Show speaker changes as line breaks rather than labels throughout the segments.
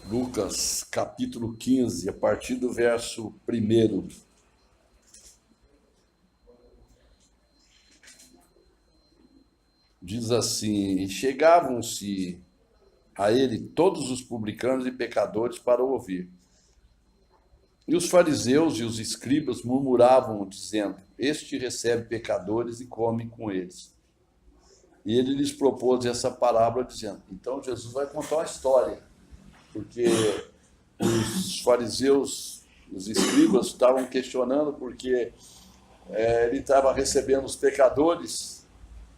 Lucas, capítulo 15, a partir do verso 1. Diz assim: E chegavam-se a ele todos os publicanos e pecadores para o ouvir. E os fariseus e os escribas murmuravam, dizendo: Este recebe pecadores e come com eles. E ele lhes propôs essa parábola, dizendo... Então Jesus vai contar uma história, porque os fariseus, os escribas estavam questionando porque ele estava recebendo os pecadores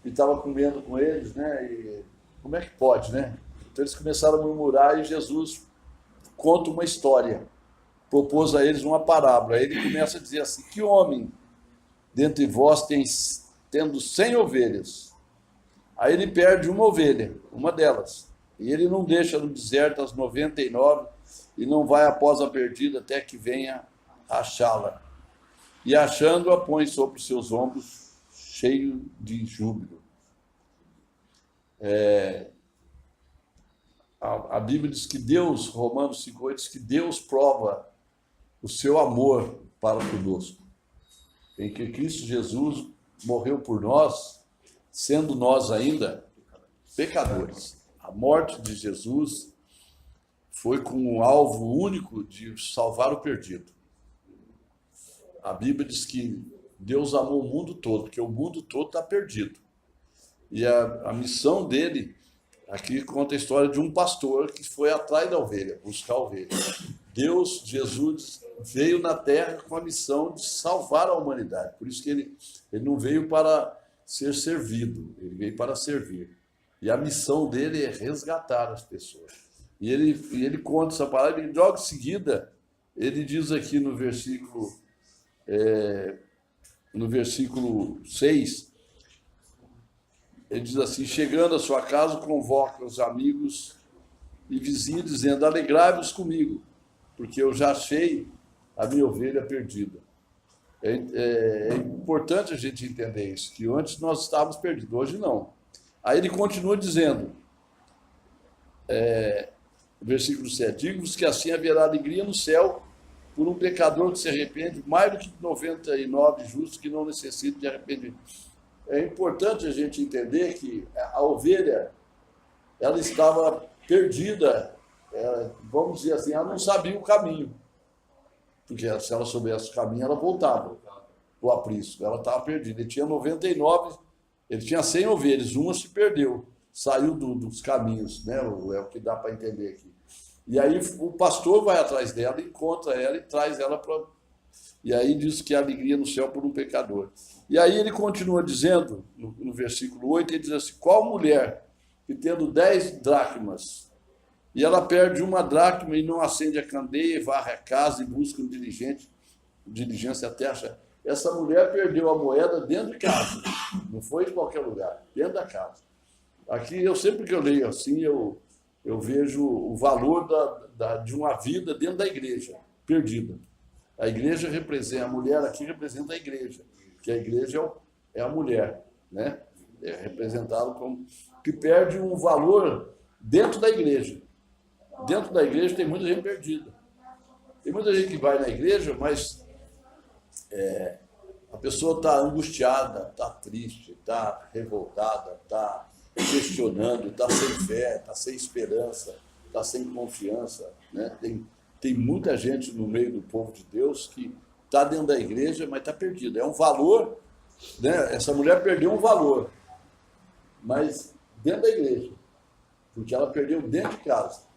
e estava comendo com eles, né? E como é que pode, né? Então eles começaram a murmurar e Jesus conta uma história, propôs a eles uma parábola. Aí ele começa a dizer assim: que homem dentre vós tendo 100 ovelhas, aí ele perde uma ovelha, uma delas, e ele não deixa no deserto as 99 e não vai após a perdida até que venha achá-la. E achando-a, põe sobre os seus ombros, cheio de júbilo. A Bíblia diz que Deus, Romanos 5,8, diz que Deus prova o seu amor para conosco, em que Cristo Jesus morreu por nós, sendo nós ainda pecadores. A morte de Jesus foi com um alvo único de salvar o perdido. A Bíblia diz que Deus amou o mundo todo, porque o mundo todo está perdido. E a missão dele, aqui conta a história de um pastor que foi atrás da ovelha, buscar a ovelha. Deus, Jesus, veio na terra com a missão de salvar a humanidade. Por isso que ele não veio para ser servido, ele veio para servir. E a missão dele é resgatar as pessoas. E ele conta essa palavra, e logo em seguida, ele diz aqui no versículo 6, ele diz assim: chegando à sua casa, convoca os amigos e vizinhos, dizendo: alegrai-vos comigo, porque eu já achei a minha ovelha perdida. É importante a gente entender isso, que antes nós estávamos perdidos, hoje não. Aí ele continua dizendo, versículo 7, digo-vos que assim haverá alegria no céu por um pecador que se arrepende, mais do que 99 justos que não necessitam de arrependimento. É importante a gente entender que a ovelha, ela estava perdida, vamos dizer assim, ela não sabia o caminho. Porque se ela soubesse o caminho, ela voltava o aprisco. Ela estava perdida. Ele tinha 99, ele tinha 100 ovelhas, uma se perdeu, saiu dos caminhos, né? É o que dá para entender aqui. E aí o pastor vai atrás dela, encontra ela e traz ela para... E aí diz que há alegria no céu por um pecador. E aí ele continua dizendo, no versículo 8, ele diz assim: qual mulher que tendo 10 dracmas, e ela perde uma dracma e não acende a candeia, varre a casa e busca diligência até achar. Essa mulher perdeu a moeda dentro de casa, não foi em qualquer lugar, dentro da casa. Aqui, sempre que eu leio assim, eu vejo o valor de uma vida dentro da igreja, perdida. A igreja representa, a mulher aqui representa a igreja, que a igreja é a mulher, né? É representado como que perde um valor dentro da igreja. Dentro da igreja tem muita gente perdida. Tem muita gente que vai na igreja, mas a pessoa está angustiada, está triste, está revoltada, está questionando, está sem fé, está sem esperança, está sem confiança, né? Tem muita gente no meio do povo de Deus que está dentro da igreja, mas está perdida. É um valor, né? Essa mulher perdeu um valor, mas dentro da igreja, porque ela perdeu dentro de casa.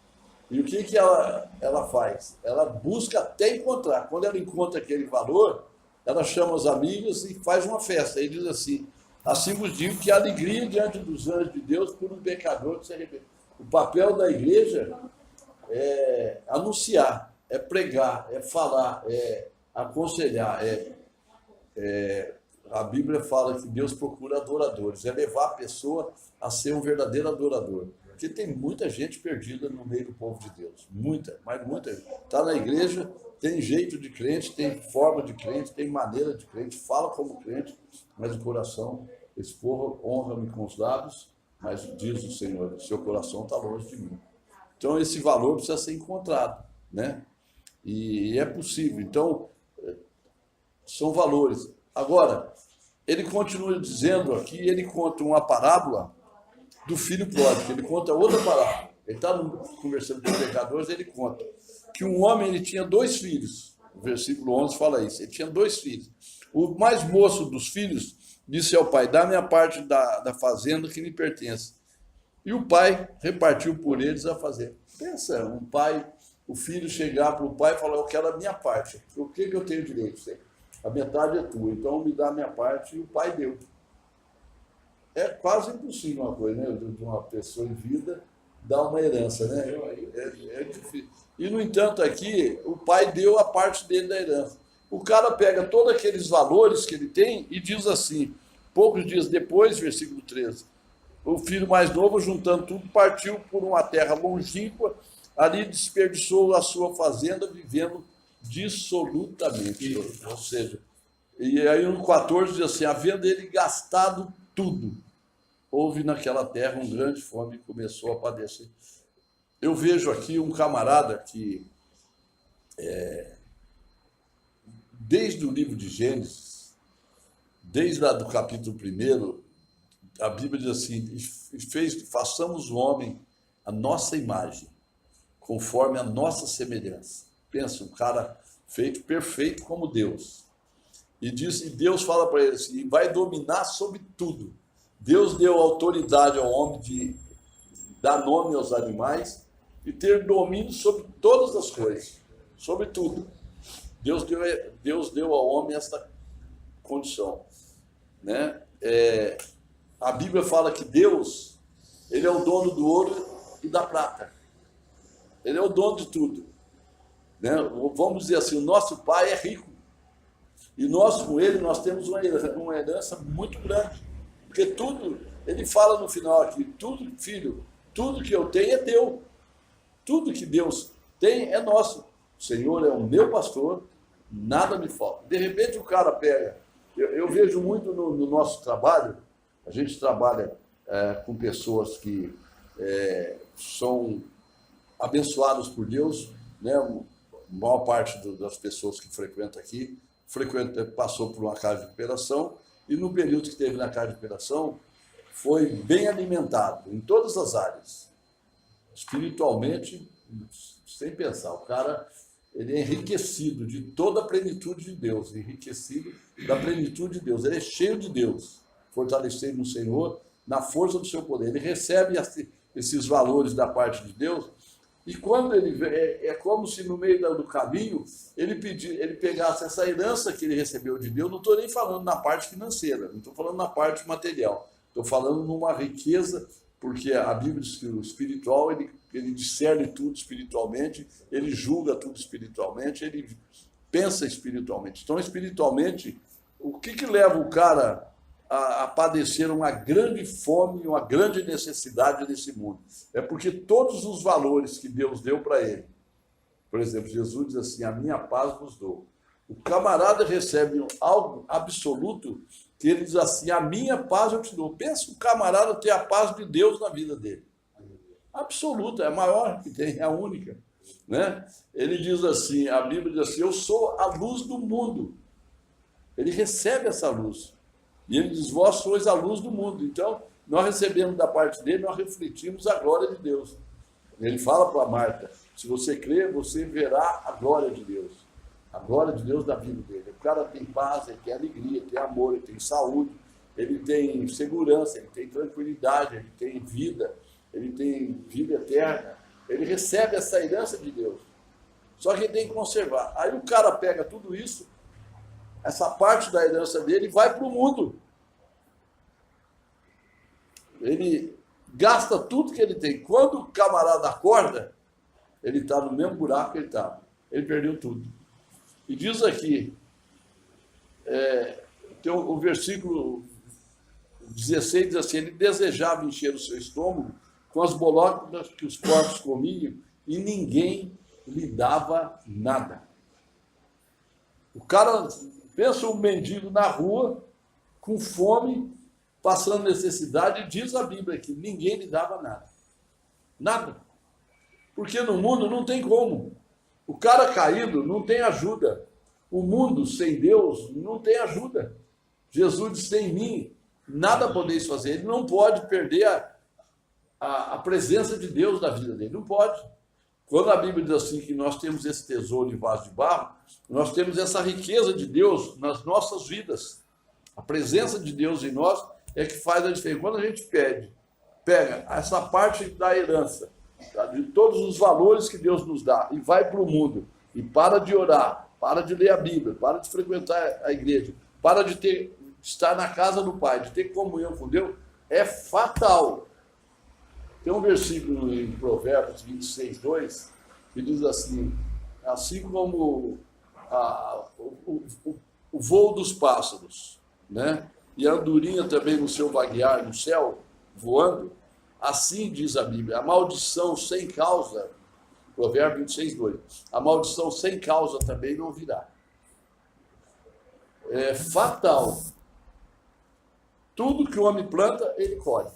E o que ela faz? Ela busca até encontrar. Quando ela encontra aquele valor, ela chama os amigos e faz uma festa. Ele diz assim vos digo que há alegria diante dos anjos de Deus por um pecador que se arrepende. O papel da igreja é anunciar, é pregar, é falar, é aconselhar. A Bíblia fala que Deus procura adoradores, é levar a pessoa a ser um verdadeiro adorador. Porque tem muita gente perdida no meio do povo de Deus. Muita, mas muita gente. Está na igreja, tem jeito de crente, tem forma de crente, tem maneira de crente, fala como crente, mas o coração, esse povo honra-me com os lábios, mas diz o Senhor, seu coração está longe de mim. Então, esse valor precisa ser encontrado, né? E é possível. Então, são valores. Agora, ele continua dizendo aqui, ele conta uma parábola do filho pródigo, ele conta outra parábola. Ele está conversando com os pecadores, ele conta que um homem ele tinha 2 filhos. O versículo 11 fala isso. Ele tinha 2 filhos. O mais moço dos filhos disse ao pai: dá-me a parte da fazenda que me pertence. E o pai repartiu por eles a fazenda. Pensa, um pai, o filho chegar para o pai e falar: eu quero a minha parte. O que eu tenho direito? A metade é tua, então me dá a minha parte. E o pai deu. É quase impossível uma coisa, né? De uma pessoa em vida dar uma herança, né? É difícil. E, no entanto, aqui, o pai deu a parte dele da herança. O cara pega todos aqueles valores que ele tem e diz assim, poucos dias depois, versículo 13, o filho mais novo, juntando tudo, partiu por uma terra longínqua, ali desperdiçou a sua fazenda, vivendo dissolutamente. Ou seja, e aí no 14 diz assim, havendo ele gastado tudo, houve naquela terra uma grande fome e começou a padecer. Eu vejo aqui um camarada que, desde o livro de Gênesis, desde lá do capítulo 1, a Bíblia diz assim, façamos o homem a nossa imagem, conforme a nossa semelhança. Pensa, um cara feito perfeito como Deus. E Deus fala para ele assim, vai dominar sobre tudo. Deus deu autoridade ao homem de dar nome aos animais e ter domínio sobre todas as coisas, sobre tudo. Deus deu ao homem esta condição, né? A Bíblia fala que Deus, ele é o dono do ouro e da prata. Ele é o dono de tudo, né? Vamos dizer assim, o nosso pai é rico. E nós, com ele, nós temos uma herança muito grande. Porque tudo, ele fala no final aqui, tudo, filho, tudo que eu tenho é teu. Tudo que Deus tem é nosso. O Senhor é o meu pastor, nada me falta. De repente o cara pega, eu vejo muito no nosso trabalho, a gente trabalha com pessoas que são abençoadas por Deus, né? A maior parte das pessoas que frequentam aqui, passou por uma casa de recuperação, e no período que esteve na casa de recuperação, foi bem alimentado em todas as áreas. Espiritualmente, sem pensar, o cara ele é enriquecido de toda a plenitude de Deus, enriquecido da plenitude de Deus, ele é cheio de Deus, fortalecido no Senhor, na força do seu poder, ele recebe esses valores da parte de Deus, e quando ele é como se no meio do caminho ele pegasse essa herança que ele recebeu de Deus, não estou nem falando na parte financeira, não estou falando na parte material, estou falando numa riqueza, porque a Bíblia diz que o espiritual, ele discerne tudo espiritualmente, ele julga tudo espiritualmente, ele pensa espiritualmente. Então, espiritualmente, o que leva o cara a padecer uma grande fome, uma grande necessidade nesse mundo? É porque todos os valores que Deus deu para ele, por exemplo, Jesus diz assim, a minha paz vos dou. O camarada recebe algo absoluto, que ele diz assim, a minha paz eu te dou. Pensa o camarada ter a paz de Deus na vida dele. Absoluta, é a maior que tem, é a única, né? Ele diz assim, a Bíblia diz assim, eu sou a luz do mundo. Ele recebe essa luz. E ele diz, vós sois a luz do mundo. Então, nós recebemos da parte dele, nós refletimos a glória de Deus. Ele fala para Marta, se você crer, você verá a glória de Deus. A glória de Deus na vida dele. O cara tem paz, ele tem alegria, ele tem amor, ele tem saúde, ele tem segurança, ele tem tranquilidade, ele tem vida, ele tem vida eterna. Ele recebe essa herança de Deus. Só que ele tem que conservar. Aí o cara pega tudo isso, essa parte da herança dele, e vai para o mundo. Ele gasta tudo que ele tem. Quando o camarada acorda, ele está no mesmo buraco que ele estava. Ele perdeu tudo. E diz aqui, tem o versículo 16, diz assim, ele desejava encher o seu estômago com as bolachas que os porcos comiam e ninguém lhe dava nada. O cara, pensa um mendigo na rua, com fome, passando necessidade, e diz a Bíblia que ninguém lhe dava nada. Nada. Porque no mundo não tem como. O cara caído não tem ajuda. O mundo sem Deus não tem ajuda. Jesus disse, sem mim, nada podeis fazer. Ele não pode perder a presença de Deus na vida dele. Não pode. Quando a Bíblia diz assim que nós temos esse tesouro em vaso de barro, nós temos essa riqueza de Deus nas nossas vidas. A presença de Deus em nós é que faz a diferença. Quando a gente pega essa parte da herança, tá, de todos os valores que Deus nos dá, e vai para o mundo, e para de orar, para de ler a Bíblia, para de frequentar a igreja, para de estar na casa do Pai, de ter comunhão com Deus, é fatal. Tem um versículo em Provérbios 26, 2, que diz assim como o voo dos pássaros, né? E a andorinha também no seu vaguear no céu, voando, assim diz a Bíblia, a maldição sem causa, Provérbios 26, 2, a maldição sem causa também não virá. É fatal. Tudo que o homem planta, ele colhe.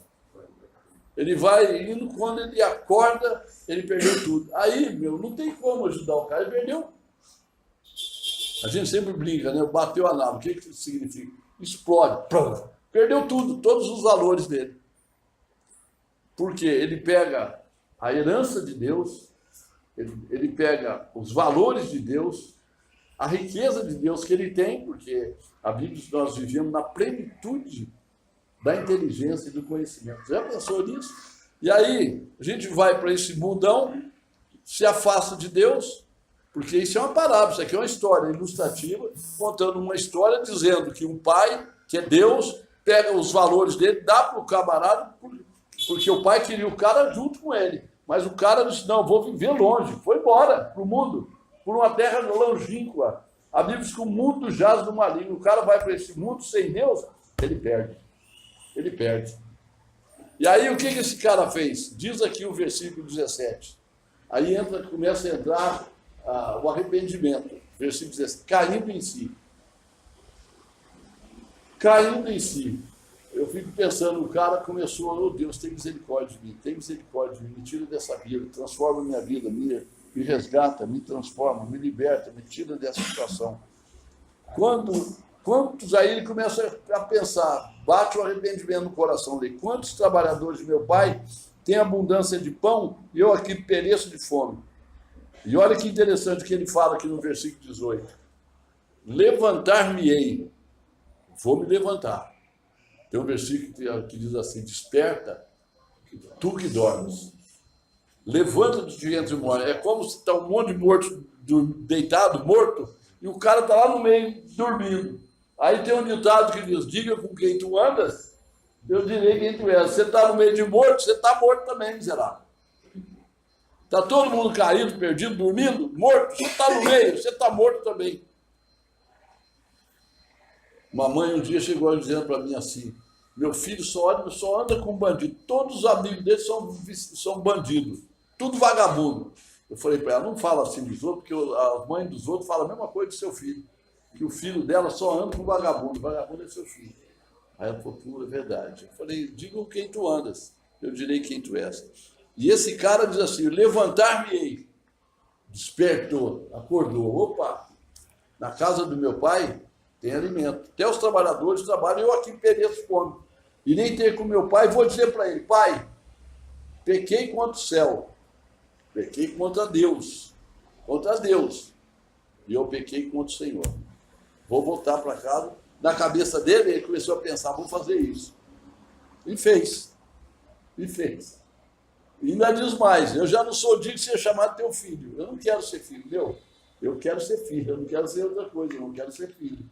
Ele vai indo, quando ele acorda, ele perdeu tudo. Aí, não tem como ajudar o cara, ele perdeu. A gente sempre brinca, né? Bateu a nave, o que isso significa? Explode, pronto. Perdeu tudo, todos os valores dele. Porque ele pega a herança de Deus, ele pega os valores de Deus, a riqueza de Deus que ele tem, porque a Bíblia diz que nós vivemos na plenitude da inteligência e do conhecimento. Já pensou nisso? E aí, a gente vai para esse mundão, se afasta de Deus, porque isso é uma parábola, isso aqui é uma história ilustrativa, contando uma história dizendo que um pai, que é Deus, pega os valores dele, dá para o camarada, porque o pai queria o cara junto com ele. Mas o cara disse, não, vou viver longe. Foi embora para o mundo, por uma terra longínqua. A Bíblia diz que o mundo jaz no maligno. O cara vai para esse mundo sem Deus, ele perde. Ele perde. E aí, o que esse cara fez? Diz aqui o versículo 17. Aí começa a entrar o arrependimento. Versículo 17. Caindo em si. Caindo em si. Eu fico pensando, o cara começou, oh Deus, tem misericórdia de mim, tem misericórdia de mim, me tira dessa vida, transforma minha vida, me resgata, me transforma, me liberta, me tira dessa situação. Quantos aí ele começa a pensar, bate o arrependimento no coração dele, quantos trabalhadores de meu pai têm abundância de pão e eu aqui pereço de fome? E olha que interessante que ele fala aqui no versículo 18. Levantar-me-ei, vou me levantar. Tem um versículo que diz assim, desperta, tu que dormes. Levanta-te de entre os mortos. É como se está um monte de morto deitado, morto, e o cara está lá no meio, dormindo. Aí tem um ditado que diz, diga com quem tu andas, eu direi quem tu és. Você está no meio de morto, você está morto também, miserável. Está todo mundo caído, perdido, dormindo, morto, você está no meio, você está morto também. Uma mãe um dia chegou dizendo para mim assim, meu filho só anda com bandido, todos os amigos dele são bandidos, tudo vagabundo. Eu falei para ela, não fala assim dos outros, porque a mãe dos outros fala a mesma coisa do seu filho, que o filho dela só anda com vagabundo é seu filho. Aí ela falou, pô, é verdade. Eu falei, diga com quem tu andas, eu direi quem tu és. E esse cara diz assim, levantar-me-ei, despertou, acordou, opa, na casa do meu pai tem alimento. Até os trabalhadores trabalham, eu aqui pereço fome. E nem ter com meu pai, vou dizer para ele, pai, pequei contra o céu, pequei contra Deus, e eu pequei contra o Senhor. Vou voltar para casa. Na cabeça dele, ele começou a pensar, vou fazer isso. E fez. E ainda diz mais, eu já não sou digno de ser chamado teu filho. Eu não quero ser filho, meu. Eu quero ser filho, eu não quero ser outra coisa, eu não quero ser filho.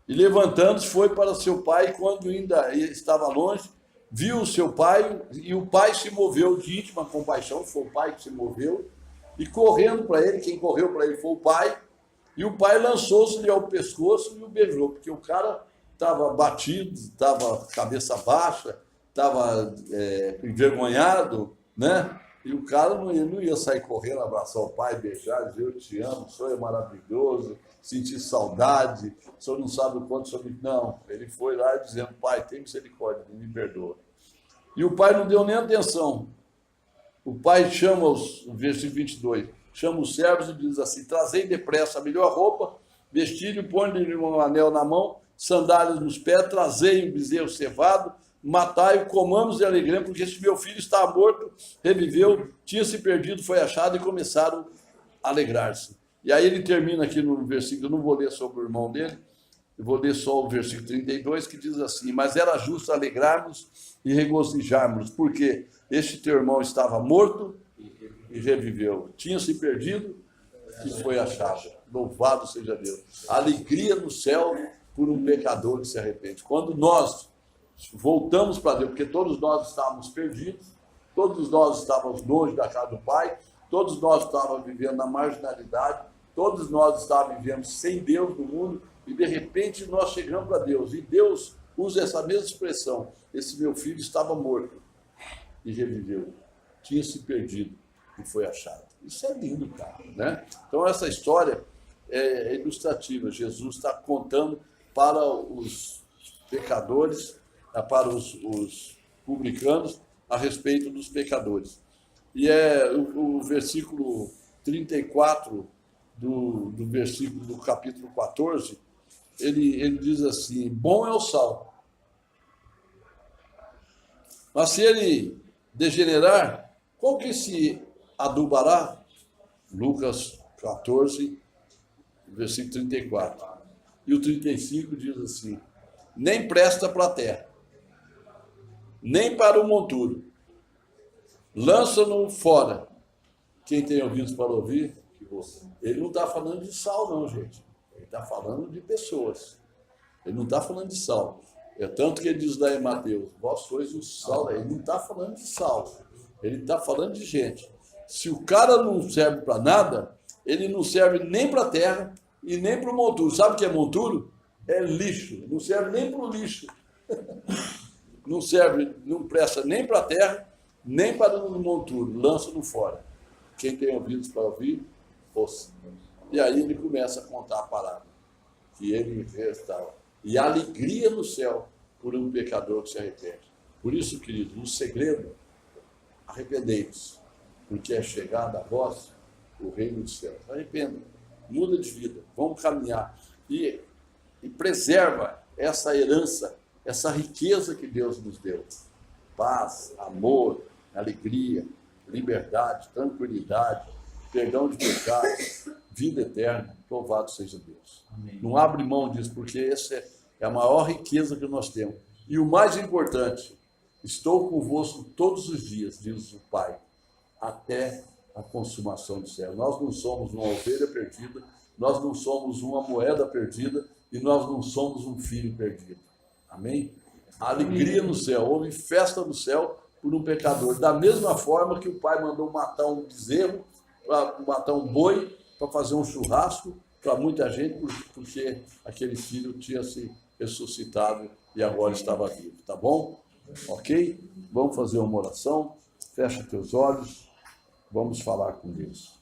E levantando-se, foi para seu pai, quando ainda estava longe, viu o seu pai, e o pai se moveu de íntima compaixão, foi o pai que se moveu, e correndo para ele, quem correu para ele foi o pai, e o pai lançou-se-lhe ao pescoço e o beijou, porque o cara estava batido, estava cabeça baixa, estava envergonhado, né? E o cara não ia sair correndo, abraçar o pai, beijar, dizer, eu te amo, o senhor é maravilhoso, sentir saudade, o senhor não sabe o quanto o senhor me... Não, ele foi lá dizendo, pai, tem misericórdia, me perdoa. E o pai não deu nem atenção. o pai chama no versículo 22, chama os servos e diz assim: trazei depressa a melhor roupa, vestir-lhe, põe-lhe um anel na mão, sandálias nos pés, trazei o bezerro cevado, matai-o, comamos e alegremos, porque este meu filho está morto, reviveu, tinha se perdido, foi achado, e começaram a alegrar-se. E aí ele termina aqui no versículo, eu não vou ler sobre o irmão dele, eu vou ler só o versículo 32, que diz assim: mas era justo alegrarmos e regozijarmos, porque este teu irmão estava morto e reviveu, tinha se perdido e foi achado. Louvado seja Deus. Alegria no céu por um pecador que se arrepende. Quando nós voltamos para Deus, porque todos nós estávamos perdidos, todos nós estávamos longe da casa do Pai, todos nós estávamos vivendo na marginalidade, todos nós estávamos vivendo sem Deus no mundo, e de repente nós chegamos para Deus, e Deus usa essa mesma expressão: esse meu filho estava morto e reviveu, tinha se perdido e foi achado. Isso é lindo, cara, né? Então essa história é ilustrativa. Jesus está contando para os pecadores, para os publicanos, a respeito dos pecadores. E o versículo 34 do versículo do capítulo 14, ele diz assim: bom é o sal, mas se ele degenerar, qual que se adubará? Lucas 14, versículo 34. E o 35 diz assim: nem presta para a terra, nem para o monturo, lança-no fora. Quem tem ouvidos para ouvir, que ouça. Ele não está falando de sal, não, gente. Ele está falando de pessoas. Ele não está falando de sal. É tanto que ele diz lá em Mateus: vós sois o sal. Ele não está falando de sal. Ele está falando de gente. Se o cara não serve para nada, ele não serve nem para a terra e nem para o monturo. Sabe o que é monturo? É lixo. Não serve nem para o lixo. Não serve, não presta nem para a terra, nem para o monturo. Lança-no fora. Quem tem ouvidos para ouvir, ouça. E aí ele começa a contar a parábola, que ele restaura. E a alegria no céu por um pecador que se arrepende. Por isso, querido, no segredo, arrependei-vos, porque é chegada a vós o reino dos céus. Arrependa, muda de vida, vamos caminhar. E preserva essa herança, essa riqueza que Deus nos deu. Paz, amor, alegria, liberdade, tranquilidade, perdão de pecados, vida eterna. Louvado seja Deus. Amém. Não abre mão disso, porque essa é a maior riqueza que nós temos. E o mais importante: estou convosco todos os dias, diz o Pai, até a consumação do céu. Nós não somos uma ovelha perdida, nós não somos uma moeda perdida e nós não somos um filho perdido. Amém? A alegria no céu, houve festa no céu por um pecador. Da mesma forma que o Pai mandou matar um bezerro, para matar um boi, para fazer um churrasco para muita gente, porque aquele filho tinha se ressuscitado e agora estava vivo. Tá bom? Ok? Vamos fazer uma oração. Fecha teus olhos. Vamos falar com Deus.